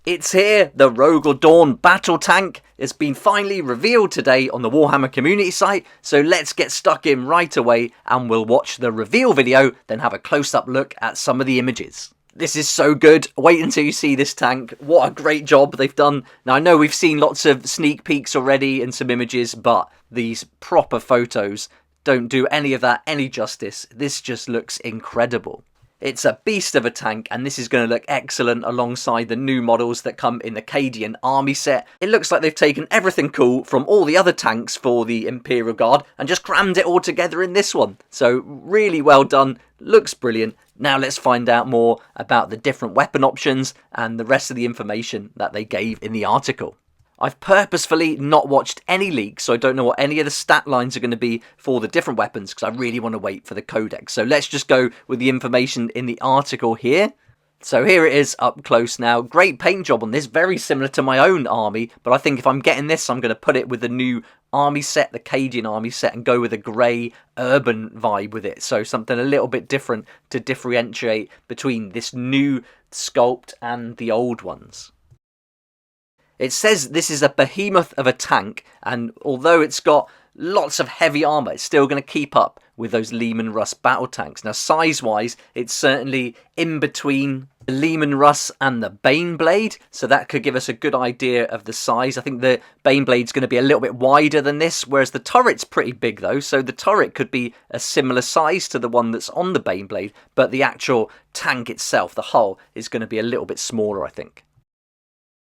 It's here! The Rogal Dorn battle tank has been finally revealed today on the Warhammer community site, so let's get stuck in right away and we'll watch the reveal video, then have a close-up look at some of the images. This is so good. Wait until you see this tank. What a great job they've done. Now, I know we've seen lots of sneak peeks already and some images, but these proper photos don't do any of that any justice. This just looks incredible. It's a beast of a tank, and this is going to look excellent alongside the new models that come in the Cadian army set. It looks like they've taken everything cool from all the other tanks for the Imperial Guard and just crammed it all together in this one. So really well done, looks brilliant. Now let's find out more about the different weapon options and the rest of the information that they gave in the article. I've purposefully not watched any leaks, so I don't know what any of the stat lines are going to be for the different weapons, because I really want to wait for the codex. So let's just go with the information in the article here. So here it is up close now. Great paint job on this, very similar to my own army, but I think if I'm getting this, I'm going to put it with the new army set, the Cadian army set, and go with a grey urban vibe with it. So something a little bit different to differentiate between this new sculpt and the old ones. It says this is a behemoth of a tank, and although it's got lots of heavy armour, it's still going to keep up with those Leman Russ battle tanks. Now, size-wise, it's certainly in between the Leman Russ and the Baneblade, so that could give us a good idea of the size. I think the Baneblade's going to be a little bit wider than this, whereas the turret's pretty big, though, so the turret could be a similar size to the one that's on the Baneblade, but the actual tank itself, the hull, is going to be a little bit smaller, I think.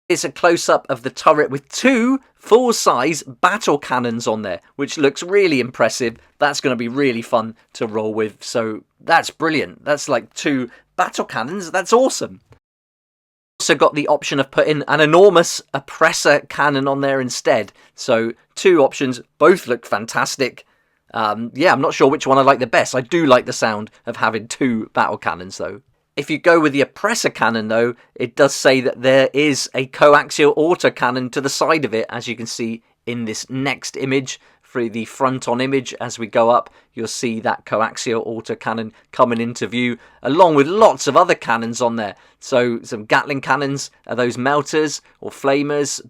It's a close-up of the turret with two full-size battle cannons on there, which looks really impressive. That's going to be really fun to roll with, so that's brilliant. That's like two battle cannons. That's awesome. Also got the option of putting an enormous oppressor cannon on there instead. So two options, both look fantastic. Yeah, I'm not sure which one I like the best. I do like the sound of having two battle cannons, though. If you go with the oppressor cannon, though, it does say that there is a coaxial autocannon to the side of it, as you can see in this next image. For the front-on image, as we go up, you'll see that coaxial autocannon coming into view, along with lots of other cannons on there. So some Gatling cannons, are those melters or flamers,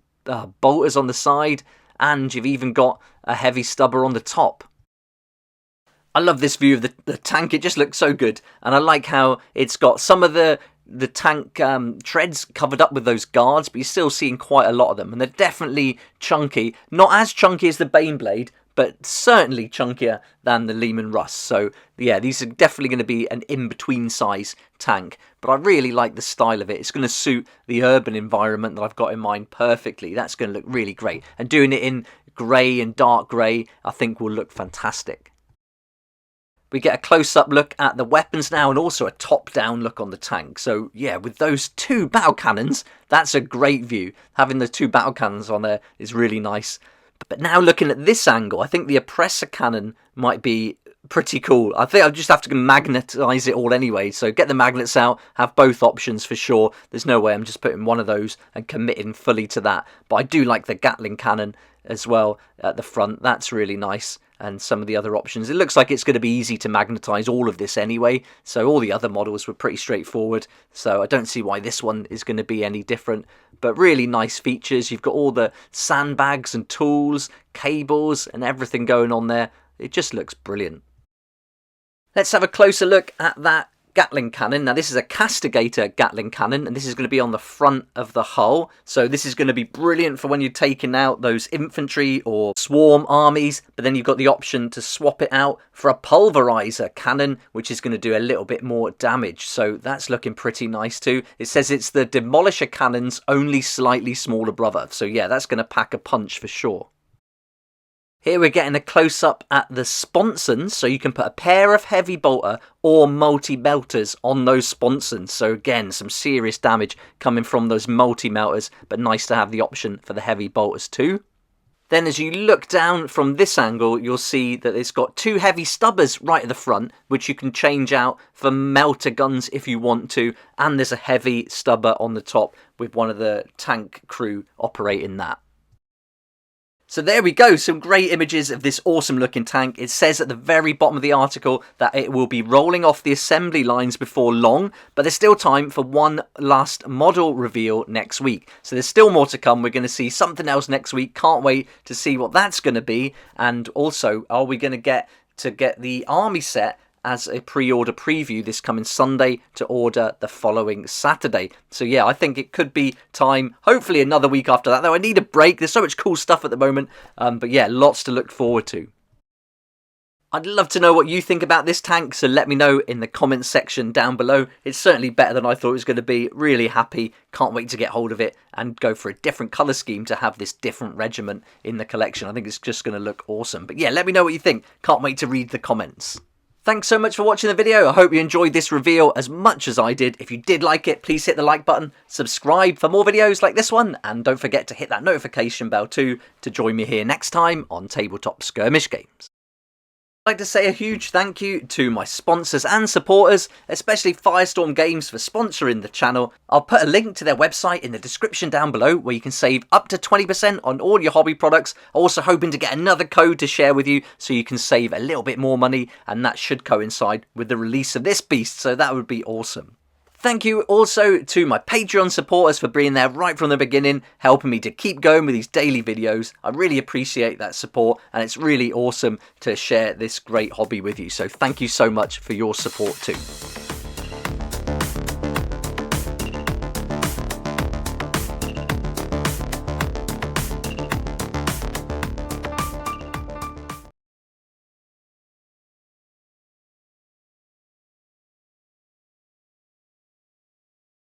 bolters on the side, and you've even got a heavy stubber on the top. I love this view of the tank. It just looks so good, and I like how it's got some of the tank treads covered up with those guards, but you're still seeing quite a lot of them, and they're definitely chunky. Not as chunky as the Baneblade, but certainly chunkier than the Leman Russ. So yeah, these are definitely going to be an in-between size tank, but I really like the style of it. It's going to suit the urban environment that I've got in mind perfectly. That's going to look really great, and doing it in grey and dark grey I think will look fantastic. We get a close-up look at the weapons now, and also a top-down look on the tank. So yeah, with those two battle cannons, that's a great view. Having the two battle cannons on there is really nice. But now looking at this angle, I think the oppressor cannon might be pretty cool. I think I'll just have to magnetize it all anyway. So get the magnets out, have both options for sure. There's no way I'm just putting one of those and committing fully to that. But I do like the Gatling cannon as well at the front. That's really nice. And some of the other options. It looks like it's going to be easy to magnetize all of this anyway. So all the other models were pretty straightforward. So I don't see why this one is going to be any different. But really nice features. You've got all the sandbags and tools, cables and everything going on there. It just looks brilliant. Let's have a closer look at that Gatling cannon. Now this is a Castigator Gatling cannon, and this is going to be on the front of the hull. So this is going to be brilliant for when you're taking out those infantry or swarm armies, but then you've got the option to swap it out for a pulverizer cannon, which is going to do a little bit more damage. So that's looking pretty nice too. It says it's the Demolisher cannon's only slightly smaller brother. So yeah, that's going to pack a punch for sure. Here we're getting a close-up at the sponsons, so you can put a pair of heavy bolter or multi-melters on those sponsons. So again, some serious damage coming from those multi-melters, but nice to have the option for the heavy bolters too. Then as you look down from this angle, you'll see that it's got two heavy stubbers right at the front, which you can change out for melter guns if you want to, and there's a heavy stubber on the top with one of the tank crew operating that. So there we go, some great images of this awesome looking tank. It says at the very bottom of the article that it will be rolling off the assembly lines before long, but there's still time for one last model reveal next week. So there's still more to come. We're going to see something else next week. Can't wait to see what that's going to be. And also, are we going to get the army set as a pre-order preview this coming Sunday to order the following Saturday? So yeah, I think it could be time, hopefully another week after that, though I need a break. There's so much cool stuff at the moment, but yeah, lots to look forward to. I'd love to know what you think about this tank, so let me know in the comments section down below. It's certainly better than I thought it was going to be. Really happy, can't wait to get hold of it and go for a different colour scheme to have this different regiment in the collection. I think it's just going to look awesome. But yeah, let me know what you think. Can't wait to read the comments. Thanks so much for watching the video. I hope you enjoyed this reveal as much as I did. If you did like it, please hit the like button, subscribe for more videos like this one, and don't forget to hit that notification bell too to join me here next time on Tabletop Skirmish Games. I'd like to say a huge thank you to my sponsors and supporters, especially Firestorm Games for sponsoring the channel. I'll put a link to their website in the description down below where you can save up to 20% on all your hobby products. Also hoping to get another code to share with you so you can save a little bit more money, and that should coincide with the release of this beast, so that would be awesome. Thank you also to my Patreon supporters for being there right from the beginning, helping me to keep going with these daily videos. I really appreciate that support, and it's really awesome to share this great hobby with you. So thank you so much for your support too.